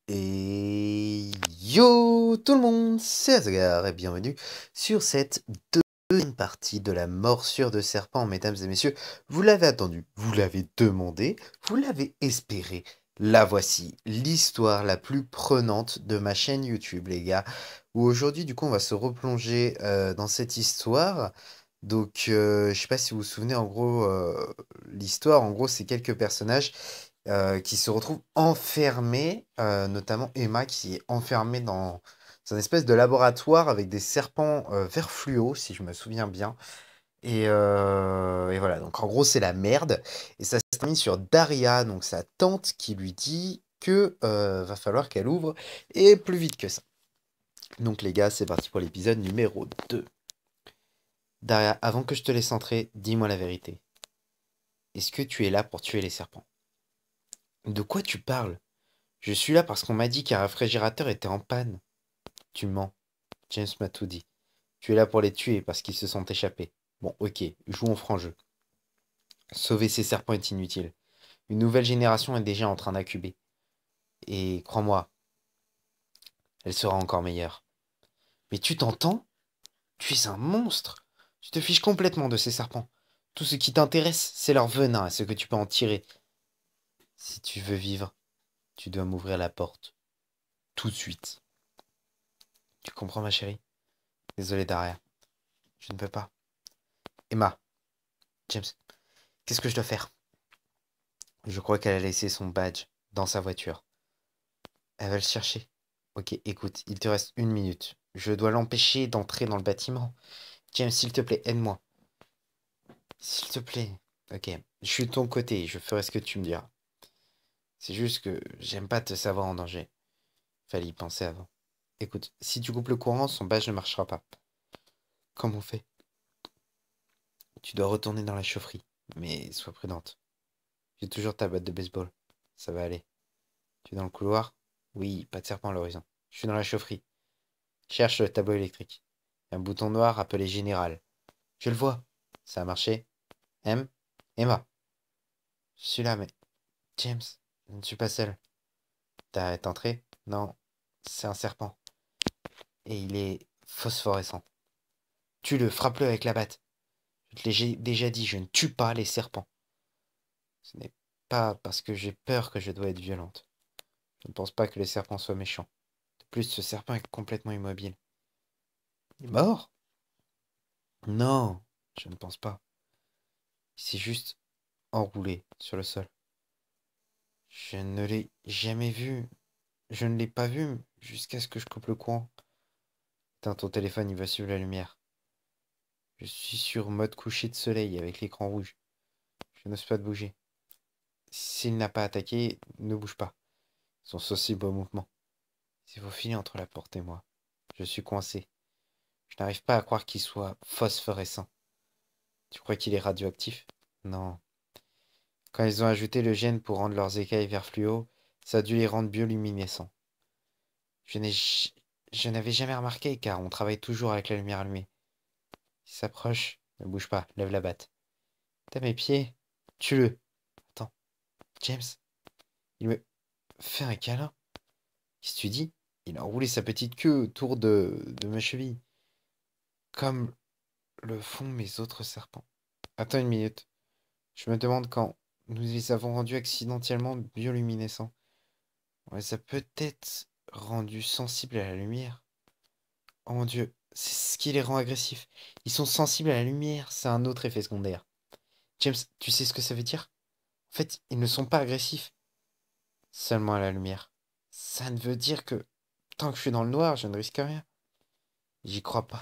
Et yo tout le monde, c'est Asgard et bienvenue sur cette deuxième partie de la morsure de serpent, mesdames et messieurs. Vous l'avez attendu, vous l'avez demandé, vous l'avez espéré. La voici, l'histoire la plus prenante de ma chaîne YouTube, les gars. Où aujourd'hui, du coup, on va se replonger dans cette histoire. Donc, je sais pas si vous vous souvenez, en gros, l'histoire, en gros, c'est quelques personnages qui se retrouve enfermée, notamment Emma qui est enfermée dans un espèce de laboratoire avec des serpents vert fluo, si je me souviens bien. Et voilà, donc en gros c'est la merde. Et ça se termine sur Daria, donc sa tante, qui lui dit que va falloir qu'elle ouvre, et plus vite que ça. Donc les gars, c'est parti pour l'épisode numéro 2. Daria, avant que je te laisse entrer, dis-moi la vérité. Est-ce que tu es là pour tuer les serpents? De quoi tu parles? Je suis là parce qu'on m'a dit qu'un réfrigérateur était en panne. Tu mens. James m'a tout dit. Tu es là pour les tuer parce qu'ils se sont échappés. Bon, ok, jouons franc jeu. Sauver ces serpents est inutile. Une nouvelle génération est déjà en train d'incuber. Et crois-moi, elle sera encore meilleure. Mais tu t'entends? Tu es un monstre. Tu te fiches complètement de ces serpents. Tout ce qui t'intéresse, c'est leur venin et ce que tu peux en tirer. Si tu veux vivre, tu dois m'ouvrir la porte. Tout de suite. Tu comprends, ma chérie? Désolé, Daria. Je ne peux pas. Emma, James, qu'est-ce que je dois faire? Je crois qu'elle a laissé son badge dans sa voiture. Elle va le chercher. Ok, écoute, il te reste 1 minute. Je dois l'empêcher d'entrer dans le bâtiment. James, s'il te plaît, aide-moi. S'il te plaît. Ok, je suis de ton côté, je ferai ce que tu me diras. C'est juste que j'aime pas te savoir en danger. Fallait y penser avant. Écoute, si tu coupes le courant, son badge ne marchera pas. Comment on fait? Tu dois retourner dans la chaufferie, mais sois prudente. J'ai toujours ta batte de baseball. Ça va aller. Tu es dans le couloir? Oui, pas de serpent à l'horizon. Je suis dans la chaufferie. Cherche le tableau électrique. Un bouton noir appelé général. Je le vois. Ça a marché. M? Emma. Je suis là, mais... James, je ne suis pas seul. T'as entré? Non, c'est un serpent. Et il est phosphorescent. Tue-le, frappe-le avec la batte. Je te l'ai déjà dit, je ne tue pas les serpents. Ce n'est pas parce que j'ai peur que je dois être violente. Je ne pense pas que les serpents soient méchants. De plus, ce serpent est complètement immobile. Il est mort? Non, je ne pense pas. Il s'est juste enroulé sur le sol. Je ne l'ai jamais vu. Je ne l'ai pas vu jusqu'à ce que je coupe le courant. Éteins ton téléphone, il va suivre la lumière. Je suis sur mode coucher de soleil avec l'écran rouge. Je n'ose pas te bouger. S'il n'a pas attaqué, ne bouge pas. Ils sont sensibles au mouvement. C'est faufilé entre la porte et moi. Je suis coincé. Je n'arrive pas à croire qu'il soit phosphorescent. Tu crois qu'il est radioactif? Non. Quand ils ont ajouté le gène pour rendre leurs écailles vert fluo, ça a dû les rendre bioluminescents. Je n'ai, je n'avais jamais remarqué car on travaille toujours avec la lumière allumée. Il s'approche. Ne bouge pas, lève la batte. T'as mes pieds? Tue-le. Attends, James, il me fait un câlin. Qu'est-ce que tu dis? Il a enroulé sa petite queue autour de ma cheville. Comme le font mes autres serpents. Attends 1 minute. Je me demande quand nous les avons rendus accidentellement bioluminescents. On les a peut-être rendus sensibles à la lumière. Oh mon Dieu, c'est ce qui les rend agressifs. Ils sont sensibles à la lumière, c'est un autre effet secondaire. James, tu sais ce que ça veut dire? En fait, ils ne sont pas agressifs, seulement à la lumière. Ça ne veut dire que tant que je suis dans le noir, je ne risque rien. J'y crois pas.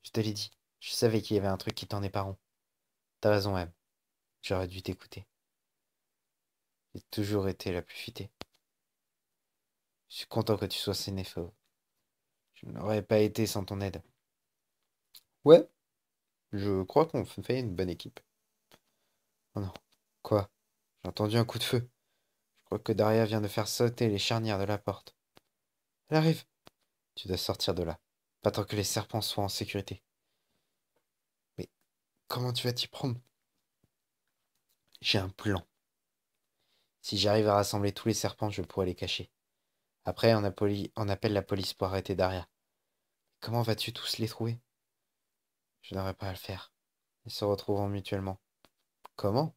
Je te l'ai dit. Je savais qu'il y avait un truc qui t'en est pas rond. T'as raison, M. J'aurais dû t'écouter. J'ai toujours été la plus futée. Je suis content que tu sois sénéphore. Je n'aurais pas été sans ton aide. Ouais, je crois qu'on fait une bonne équipe. Oh non. Quoi? J'ai entendu un coup de feu. Je crois que Daria vient de faire sauter les charnières de la porte. Elle arrive. Tu dois sortir de là. Pas tant que les serpents soient en sécurité. Mais comment tu vas t'y prendre? J'ai un plan. Si j'arrive à rassembler tous les serpents, je pourrai les cacher. Après, on appelle la police pour arrêter Daria. Comment vas-tu tous les trouver? Je n'aurais pas à le faire. Ils se retrouveront mutuellement. Comment?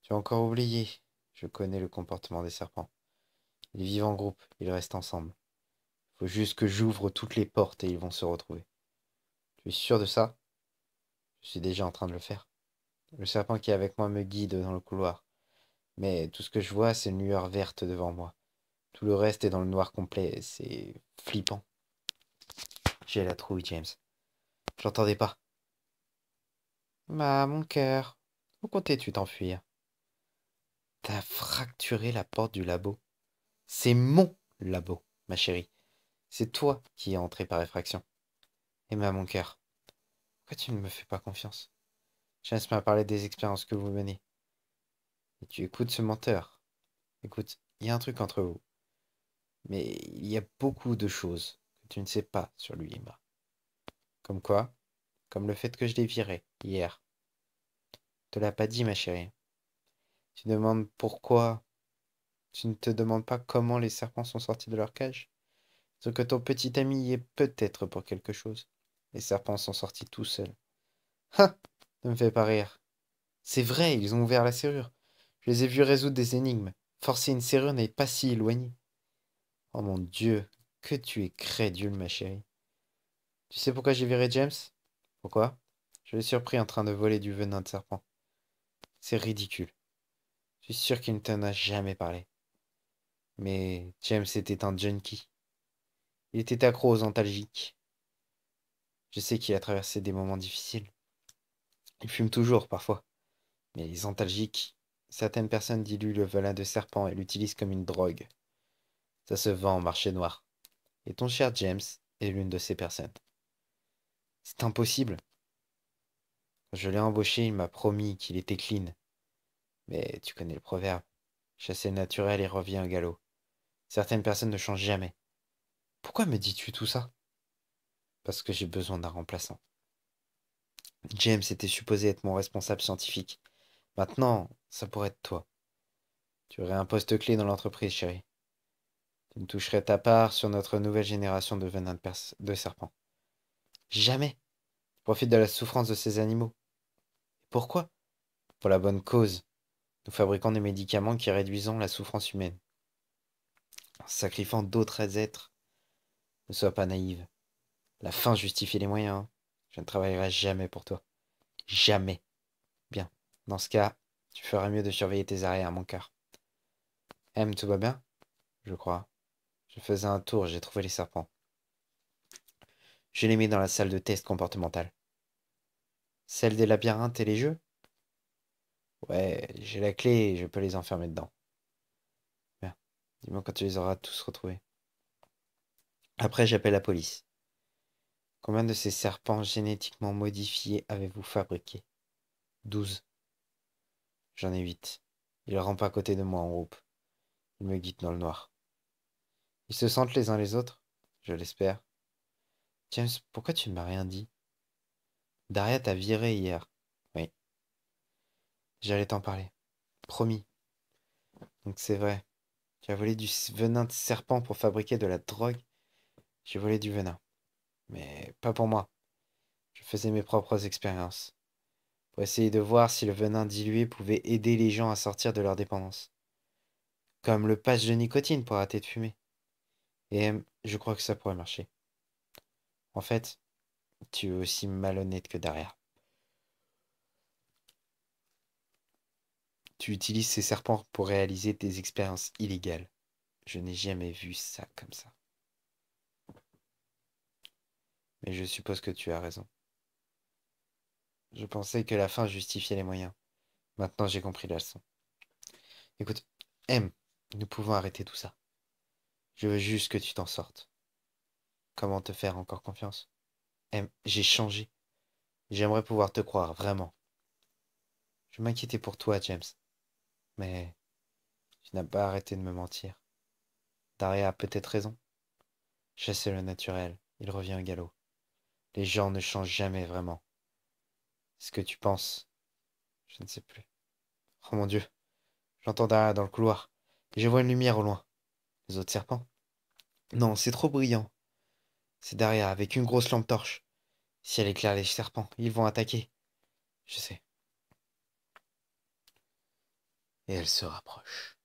Tu as encore oublié. Je connais le comportement des serpents. Ils vivent en groupe, ils restent ensemble. Faut juste que j'ouvre toutes les portes et ils vont se retrouver. Tu es sûr de ça? Je suis déjà en train de le faire. Le serpent qui est avec moi me guide dans le couloir. Mais tout ce que je vois, c'est une lueur verte devant moi. Tout le reste est dans le noir complet. C'est flippant. J'ai la trouille, James. J'entendais pas. Mon cœur. Où comptais-tu t'enfuir? T'as fracturé la porte du labo. C'est mon labo, ma chérie. C'est toi qui es entré par effraction. Mon cœur. Pourquoi tu ne me fais pas confiance? James m'a parlé des expériences que vous menez. Et tu écoutes ce menteur. Écoute, il y a un truc entre vous. Mais il y a beaucoup de choses que tu ne sais pas sur lui et moi. Comme quoi? Comme le fait que je l'ai viré hier. Je te l'as pas dit, ma chérie. Tu demandes pourquoi. Tu ne te demandes pas comment les serpents sont sortis de leur cage? Sauf que ton petit ami y est peut-être pour quelque chose. Les serpents sont sortis tout seuls. Ah! Ne me fais pas rire. C'est vrai, ils ont ouvert la serrure. Je les ai vus résoudre des énigmes. Forcer une serrure n'est pas si éloigné. Oh mon Dieu, que tu es crédule, ma chérie. Tu sais pourquoi j'ai viré James? Pourquoi? Je l'ai surpris en train de voler du venin de serpent. C'est ridicule. Je suis sûr qu'il ne t'en a jamais parlé. Mais James était un junkie. Il était accro aux antalgiques. Je sais qu'il a traversé des moments difficiles. Il fume toujours, parfois. Mais les antalgiques, certaines personnes diluent le venin de serpent et l'utilisent comme une drogue. Ça se vend au marché noir. Et ton cher James est l'une de ces personnes. C'est impossible. Quand je l'ai embauché, il m'a promis qu'il était clean. Mais tu connais le proverbe. Chasser le naturel et revient au galop. Certaines personnes ne changent jamais. Pourquoi me dis-tu tout ça? Parce que j'ai besoin d'un remplaçant. James était supposé être mon responsable scientifique. Maintenant, ça pourrait être toi. Tu aurais un poste clé dans l'entreprise, chérie. Tu ne toucherais ta part sur notre nouvelle génération de venin de serpent. Jamais. Je profite de la souffrance de ces animaux. Pourquoi? Pour la bonne cause. Nous fabriquons des médicaments qui réduisent la souffrance humaine, en sacrifiant d'autres êtres. Ne sois pas naïve. La fin justifie les moyens, hein. Je ne travaillerai jamais pour toi. Jamais. Bien. Dans ce cas, tu feras mieux de surveiller tes arrières, mon cœur. Tout va bien? Je crois. Je faisais un tour, j'ai trouvé les serpents. Je les mets dans la salle de test comportemental. Celle des labyrinthes et les jeux? Ouais, j'ai la clé et je peux les enfermer dedans. Bien. Dis-moi quand tu les auras tous retrouvés. Après, j'appelle la police. Combien de ces serpents génétiquement modifiés avez-vous fabriqués? 12. J'en ai 8. Ils rampent à côté de moi en groupe. Ils me guident dans le noir. Ils se sentent les uns les autres? Je l'espère. James, pourquoi tu ne m'as rien dit? Daria t'a viré hier. Oui, j'allais t'en parler. Promis. Donc c'est vrai. Tu as volé du venin de serpent pour fabriquer de la drogue? J'ai volé du venin. Mais pas pour moi. Je faisais mes propres expériences. Pour essayer de voir si le venin dilué pouvait aider les gens à sortir de leur dépendance. Comme le patch de nicotine pour arrêter de fumer. Et je crois que ça pourrait marcher. En fait, tu es aussi malhonnête que derrière. Tu utilises ces serpents pour réaliser des expériences illégales. Je n'ai jamais vu ça comme ça. Mais je suppose que tu as raison. Je pensais que la fin justifiait les moyens. Maintenant, j'ai compris la leçon. Écoute, nous pouvons arrêter tout ça. Je veux juste que tu t'en sortes. Comment te faire encore confiance? J'ai changé. J'aimerais pouvoir te croire, vraiment. Je m'inquiétais pour toi, James. Mais tu n'as pas arrêté de me mentir. Daria a peut-être raison. Chasser le naturel, il revient au galop. Les gens ne changent jamais vraiment. Ce que tu penses, je ne sais plus. Oh mon Dieu, j'entends Daria dans le couloir. Et je vois une lumière au loin. Les autres serpents? Non, c'est trop brillant. C'est derrière, avec une grosse lampe torche. Si elle éclaire les serpents, ils vont attaquer. Je sais. Et elle se rapproche.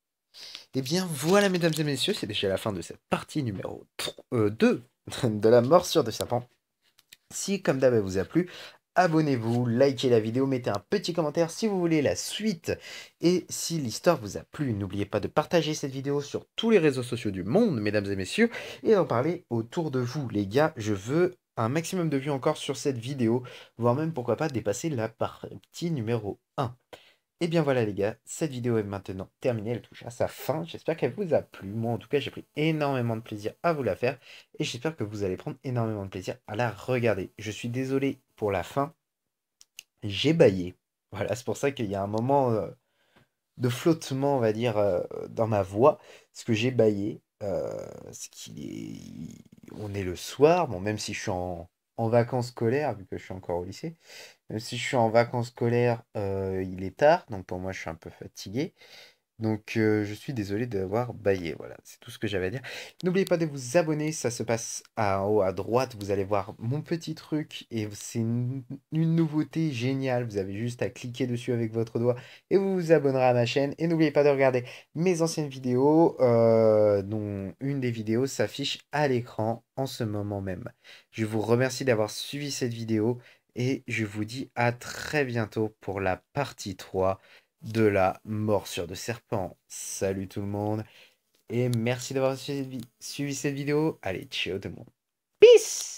Eh bien, voilà, mesdames et messieurs, c'est déjà la fin de cette partie numéro 2 de la morsure de serpent. Si, comme d'hab, elle vous a plu, abonnez-vous, likez la vidéo, mettez un petit commentaire si vous voulez la suite. Et si l'histoire vous a plu, n'oubliez pas de partager cette vidéo sur tous les réseaux sociaux du monde, mesdames et messieurs, et d'en parler autour de vous. Les gars, je veux un maximum de vues encore sur cette vidéo, voire même, pourquoi pas, dépasser la partie numéro 1. Et bien voilà les gars, cette vidéo est maintenant terminée, elle touche à sa fin. J'espère qu'elle vous a plu. Moi en tout cas j'ai pris énormément de plaisir à vous la faire. Et j'espère que vous allez prendre énormément de plaisir à la regarder. Je suis désolé pour la fin, j'ai bâillé. Voilà, c'est pour ça qu'il y a un moment de flottement, on va dire, dans ma voix. Parce que j'ai bâillé. Ce qu'il est... On est le soir, bon même si je suis en vacances scolaires, vu que je suis encore au lycée. Même si je suis en vacances scolaires, il est tard, donc pour moi, je suis un peu fatigué. Donc, je suis désolé d'avoir bâillé. Voilà, c'est tout ce que j'avais à dire. N'oubliez pas de vous abonner, ça se passe en haut à droite. Vous allez voir mon petit truc et c'est une nouveauté géniale. Vous avez juste à cliquer dessus avec votre doigt et vous vous abonnerez à ma chaîne. Et n'oubliez pas de regarder mes anciennes vidéos, dont une des vidéos s'affiche à l'écran en ce moment même. Je vous remercie d'avoir suivi cette vidéo. Et je vous dis à très bientôt pour la partie 3 de la morsure de serpent. Salut tout le monde et merci d'avoir suivi cette vidéo. Allez, ciao tout le monde. Peace!